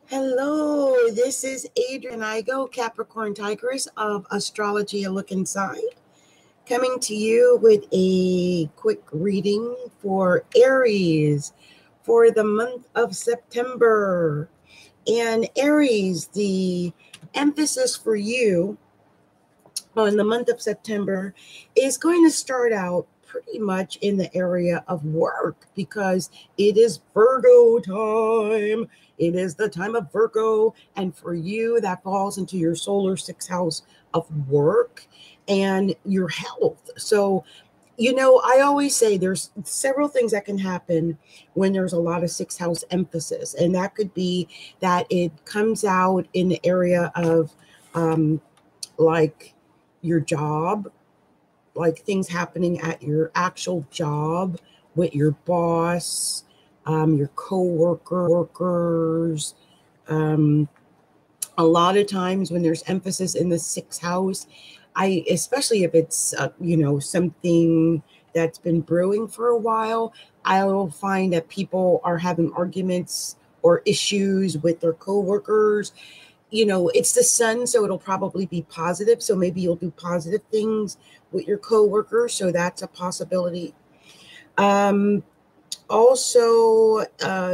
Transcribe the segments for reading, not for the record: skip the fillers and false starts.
Hello, this is Adrian Capricorntigress of Astrology, A Look Inside, coming to you with a quick reading for Aries for the month of September. And Aries, the emphasis for you on the month of September is going to start out pretty much in the area of work, because it is Virgo time. It is the time of Virgo, and for you that falls into your solar sixth house of work and your health. So, I always say there's several things that can happen when there's a lot of sixth house emphasis, and that could be that it comes out in the area of like your job, like things happening at your actual job with your boss, your co-workers. A lot of times when there's emphasis in the sixth house, especially if it's, something that's been brewing for a while, I'll find that people are having arguments or issues with their co-workers. It's the sun, so it'll probably be positive. So maybe you'll do positive things with your coworkers. So that's a possibility. Also,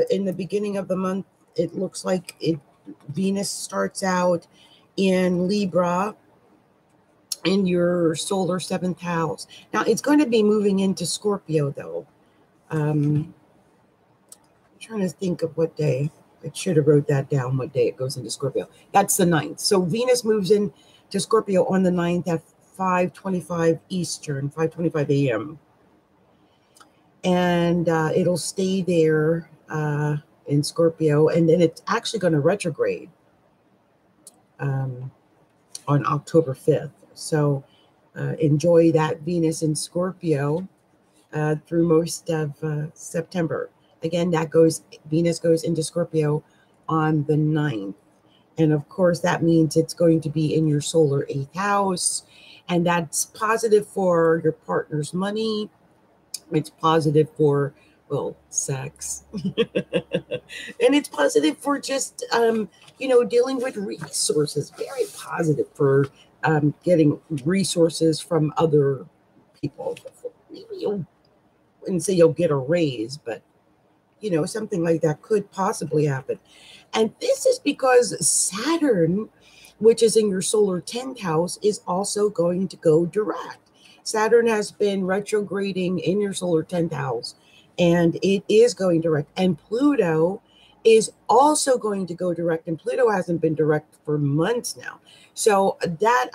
in the beginning of the month, it looks like Venus starts out in Libra in your solar seventh house. Now, it's going to be moving into Scorpio, though. I'm trying to think of what day. I should have wrote that down, what day it goes into Scorpio. That's the 9th. So Venus moves into Scorpio on the 9th at 5:25 Eastern, 5:25 a.m. And it'll stay there in Scorpio. And then it's actually going to retrograde on October 5th. So enjoy that Venus in Scorpio through most of September. Again, Venus goes into Scorpio on the 9th. And of course, that means it's going to be in your solar 8th house. And that's positive for your partner's money. It's positive for, sex. And it's positive for just, dealing with resources. Very positive for getting resources from other people. Maybe wouldn't say you'll get a raise, but something like that could possibly happen. And this is because Saturn, which is in your solar 10th house, is also going to go direct. Saturn has been retrograding in your solar 10th house, and it is going direct. And Pluto is also going to go direct, and Pluto hasn't been direct for months now. So that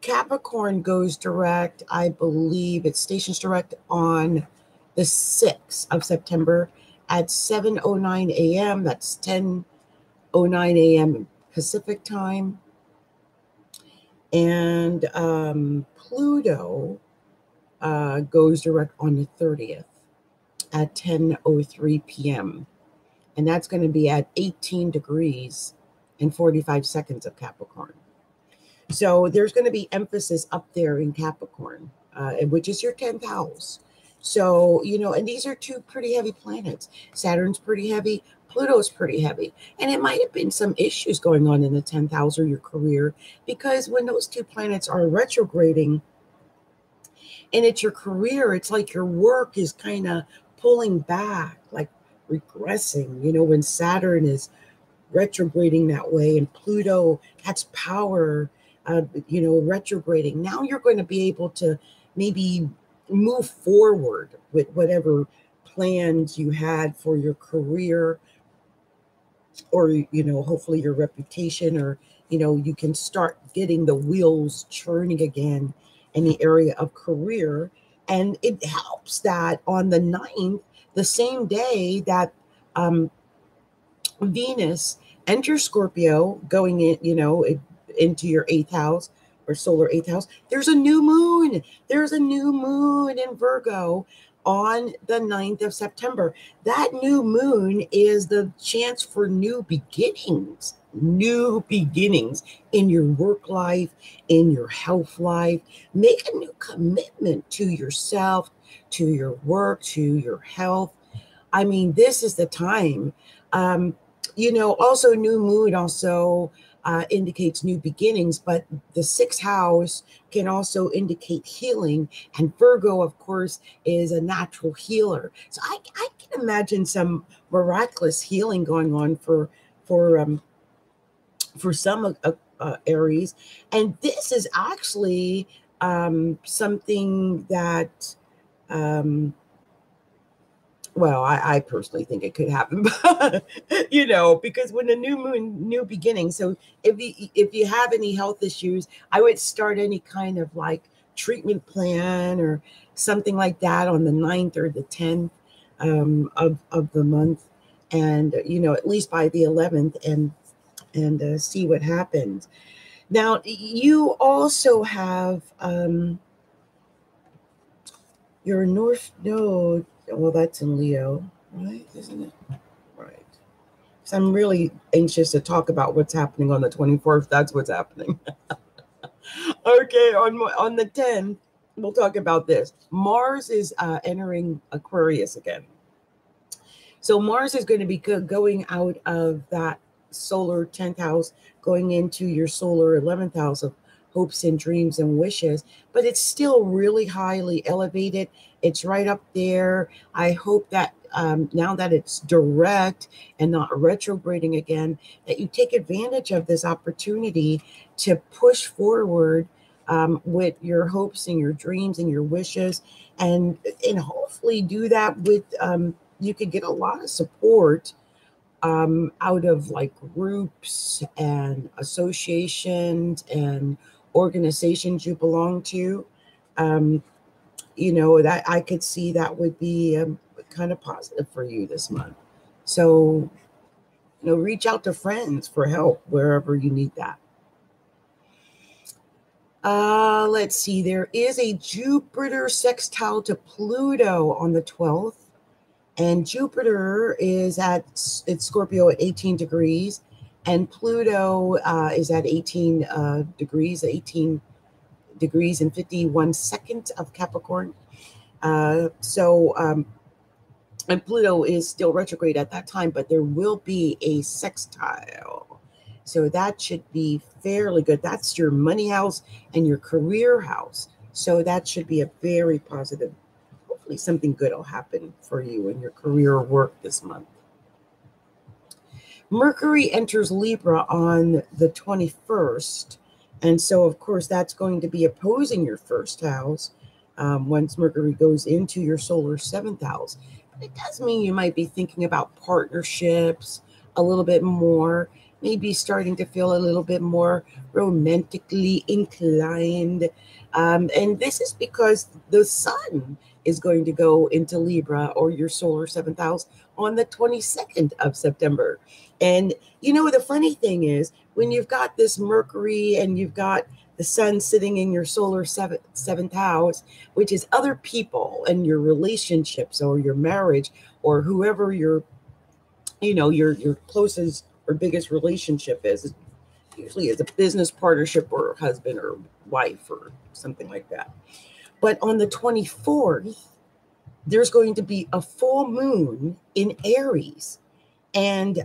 Capricorn goes direct, I believe it stations direct on the 6th of September at 7:09 a.m. That's 10:09 a.m. Pacific time. And Pluto goes direct on the 30th at 10:03 p.m. And that's going to be at 18 degrees and 45 seconds of Capricorn. So there's going to be emphasis up there in Capricorn, which is your 10th house. So, and these are two pretty heavy planets. Saturn's pretty heavy. Pluto's pretty heavy. And it might have been some issues going on in the 10th house or your career, because when those two planets are retrograding and it's your career, it's like your work is kind of pulling back, like regressing, when Saturn is retrograding that way and Pluto has power, retrograding. Now you're going to be able to maybe move forward with whatever plans you had for your career, or hopefully your reputation, or you can start getting the wheels churning again in the area of career. And it helps that on the 9th, the same day that Venus enters Scorpio, going in, into your 8th house or solar 8th house. There's a new moon. There's a new moon in Virgo on the 9th of September. That new moon is the chance for new beginnings in your work life, in your health life. Make a new commitment to yourself, to your work, to your health. I mean, this is the time. Also new moon also indicates new beginnings, but the 6th house can also indicate healing. And Virgo, of course, is a natural healer. So I can imagine some miraculous healing going on for some Aries. And this is actually something that I personally think it could happen, because when the new moon, new beginning. So if you have any health issues, I would start any kind of like treatment plan or something like that on the 9th or the 10th of the month, and at least by the 11th, and see what happens. Now you also have your North Node. Well, that's in Leo, right? Isn't it? Right. So I'm really anxious to talk about what's happening on the 24th. That's what's happening. Okay, on the 10th, we'll talk about this. Mars is entering Aquarius again. So Mars is going to be going out of that solar 10th house, going into your solar 11th house of hopes and dreams and wishes, but it's still really highly elevated. It's right up there. I hope that now that it's direct and not retrograding again, that you take advantage of this opportunity to push forward with your hopes and your dreams and your wishes, and hopefully do that with you could get a lot of support out of like groups and associations and organizations you belong to. That I could see that would be kind of positive for you this month. So, reach out to friends for help wherever you need that. Let's see. There is a Jupiter sextile to Pluto on the 12th. And Jupiter is it's Scorpio at 18 degrees. And Pluto is at 18 degrees and 51 seconds of Capricorn. And Pluto is still retrograde at that time, but there will be a sextile. So that should be fairly good. That's your money house and your career house. So that should be a very positive. Hopefully something good will happen for you in your career or work this month. Mercury enters Libra on the 21st. And so, of course, that's going to be opposing your first house once Mercury goes into your solar 7th house. But it does mean you might be thinking about partnerships a little bit more, maybe starting to feel a little bit more romantically inclined. And this is because the sun is going to go into Libra or your solar 7th house on the 22nd of September. And the funny thing is, when you've got this Mercury and you've got the sun sitting in your solar 7th house, which is other people and your relationships or your marriage or whoever your closest or biggest relationship is, usually is a business partnership or husband or wife or something like that. But on the 24th, there's going to be a full moon in Aries. And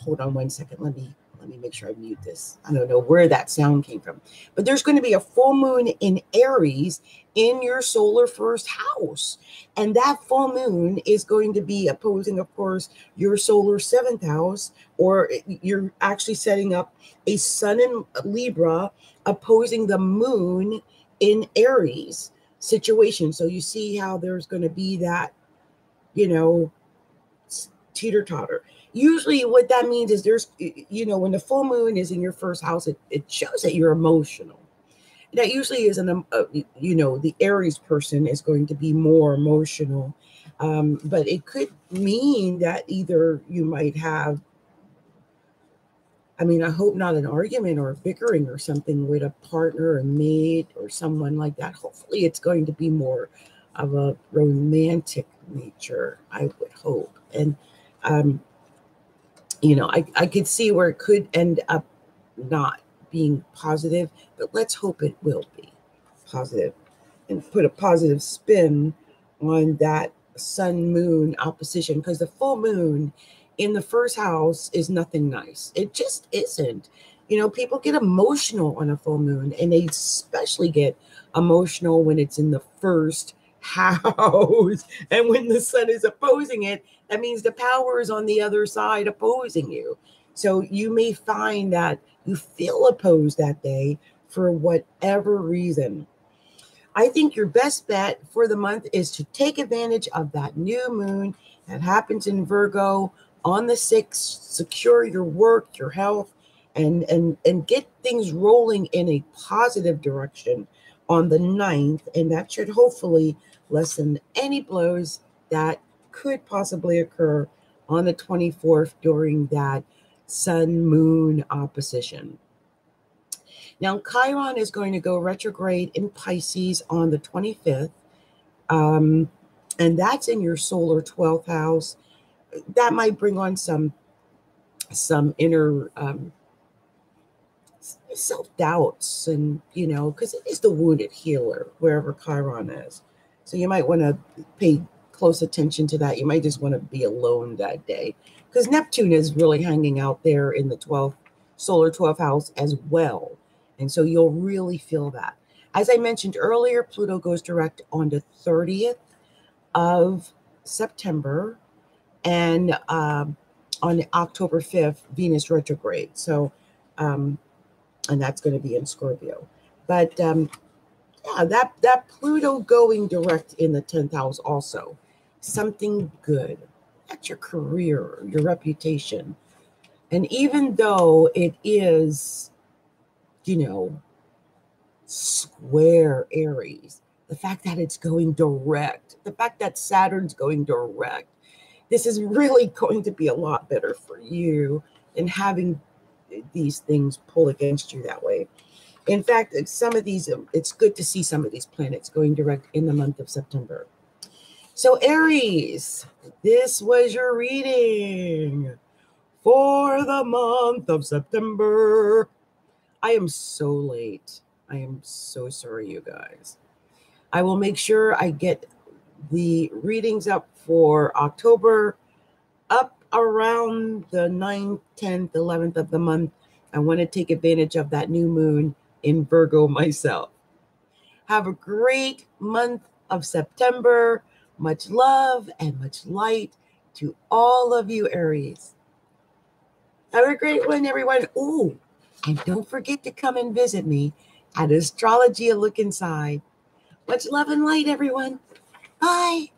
hold on one second. Let me make sure I mute this. I don't know where that sound came from. But there's going to be a full moon in Aries in your solar first house. And that full moon is going to be opposing, of course, your solar 7th house, or you're actually setting up a sun in Libra opposing the moon in Aries situation. So you see how there's going to be that, teeter-totter. Usually what that means is there's, when the full moon is in your first house, it shows that you're emotional. That usually is the Aries person is going to be more emotional. But it could mean that either you might have, I mean, I hope not an argument or bickering or something with a partner, a mate, or someone like that. Hopefully it's going to be more of a romantic nature, I would hope. And, you know, I could see where it could end up not being positive, but let's hope it will be positive and put a positive spin on that sun moon opposition, because the full moon in the first house is nothing nice. It just isn't. You know, people get emotional on a full moon, and they especially get emotional when it's in the first house. And when the sun is opposing it, that means the power is on the other side opposing you. So you may find that you feel opposed that day for whatever reason. I think your best bet for the month is to take advantage of that new moon that happens in Virgo on the 6th, secure your work, your health, and get things rolling in a positive direction on the 9th. And that should hopefully lessen any blows that could possibly occur on the 24th during that sun moon opposition. Now, Chiron is going to go retrograde in Pisces on the 25th, and that's in your solar 12th house. That might bring on some inner self-doubts, and, you know, because it is the wounded healer wherever Chiron is. So you might want to pay close attention to that. You might just want to be alone that day, because Neptune is really hanging out there in the 12th, solar 12th house as well. And so you'll really feel that. As I mentioned earlier, Pluto goes direct on the 30th of September, and on October 5th, Venus retrograde. So, and that's going to be in Scorpio. But yeah, that Pluto going direct in the 10th house also. Something good. That's your career, your reputation. And even though it is, you know, square Aries, the fact that it's going direct, the fact that Saturn's going direct, this is really going to be a lot better for you than having these things pull against you that way. In fact, some of these, it's good to see some of these planets going direct in the month of September. So Aries, this was your reading for the month of September. I am so late. I am so sorry, you guys. I will make sure I get the readings up for October up around the 9th, 10th, 11th of the month. I want to take advantage of that new moon in Virgo myself. Have a great month of September. Much love and much light to all of you, Aries. Have a great one, everyone. Oh, and don't forget to come and visit me at Astrology, A Look Inside. Much love and light, everyone. Bye.